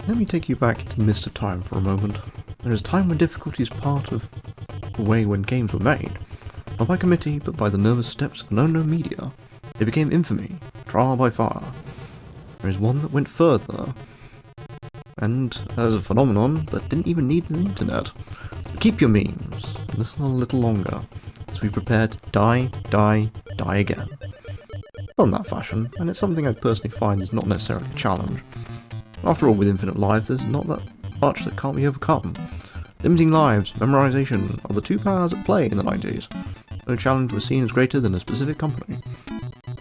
Let me take you back into the mist of time for a moment. There is a time when difficulty is part of the way when games were made. Not by committee, but by the nervous steps of an unknown media. They became infamy, trial by fire. There is one that went further, and as a phenomenon that didn't even need the internet. So keep your memes, listen a little longer, as we prepare to die again. Not in that fashion, and it's something I personally find is not necessarily a challenge. After all, with infinite lives, there's not that much that can't be overcome. Limiting lives, memorization, are the two powers at play in the 90s. No challenge was seen as greater than a specific company.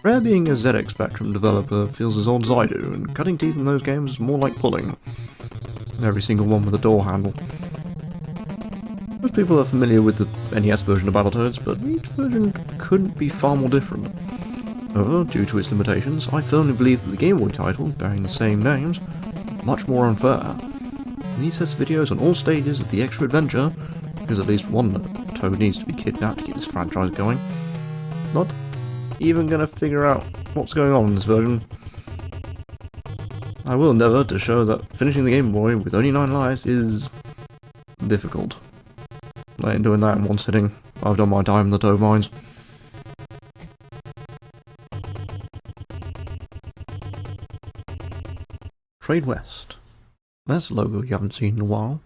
Rare being a ZX Spectrum developer feels as old as I do, and cutting teeth in those games is more like pulling. Every single one with a door handle. Most people are familiar with the NES version of Battletoads, but each version couldn't be far more different. However, due to its limitations, I firmly believe that the Gameboy title, bearing the same names, is much more unfair. In these sets of videos on all stages of the extra adventure, because at least one Toad needs to be kidnapped to get this franchise going, not even gonna figure out what's going on in this version. I will endeavour to show that finishing the Game Boy with only 9 lives is difficult. I ain't doing that in one sitting. I've done my time in the Toad mines. Trade West. That's a logo you haven't seen in a while.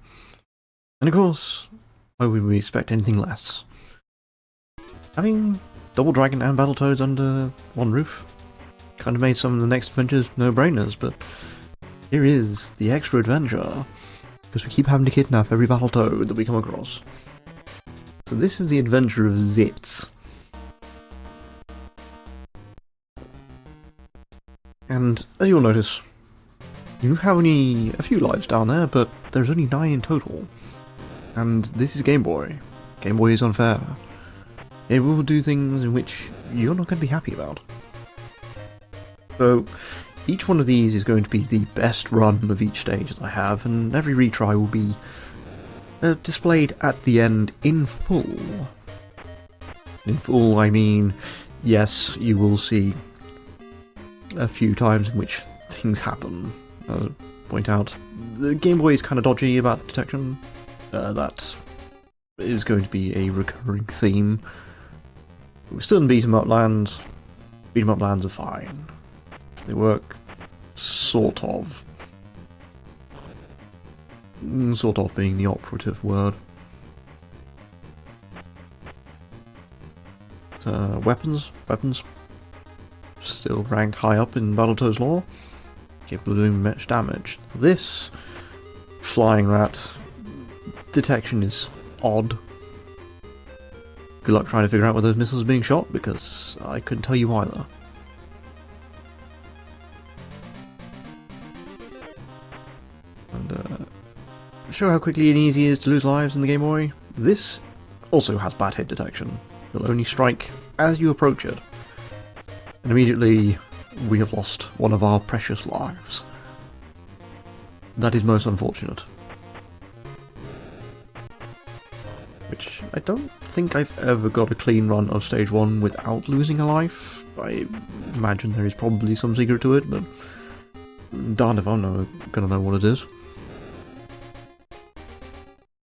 And of course, why would we expect anything less? Having Double Dragon and Battletoads under one roof kind of made some of the next adventures no-brainers, but here is the extra adventure, because we keep having to kidnap every Battletoad that we come across. So this is the adventure of Zitz. And as you'll notice, you have only a few lives down there, but there's only 9 in total. And this is Game Boy. Game Boy is unfair. It will do things in which you're not going to be happy about. So, each one of these is going to be the best run of each stage that I have, and every retry will be displayed at the end in full. In full, I mean, yes, you will see a few times in which things happen. I'll point out, the Game Boy is kind of dodgy about detection. That is going to be a recurring theme. We're still in beat-em up lands. Beat-em up lands are fine. They work sort of. Sort of being the operative word. Weapons still rank high up in Battletoads lore, capable of doing much damage. This flying rat detection is odd. Good luck trying to figure out where those missiles are being shot, because I couldn't tell you either. And to show how quickly and easy it is to lose lives in the Game Boy, this also has bad hit detection. It'll only strike as you approach it. And immediately we have lost one of our precious lives. That is most unfortunate. Which I don't think I've ever got a clean run of stage 1 without losing a life. I imagine there is probably some secret to it, but darned if I'm gonna know what it is.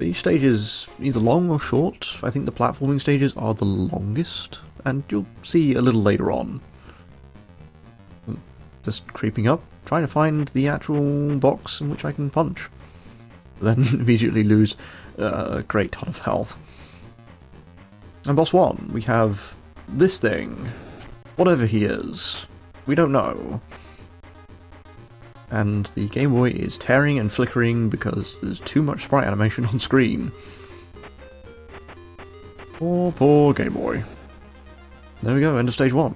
Each stage is either long or short. I think the platforming stages are the longest, and you'll see a little later on. Just creeping up, trying to find the actual box in which I can punch. Then immediately lose a great ton of health. And boss 1, we have this thing. Whatever he is, we don't know. And the Game Boy is tearing and flickering because there's too much sprite animation on screen. Poor Game Boy. There we go, end of stage 1.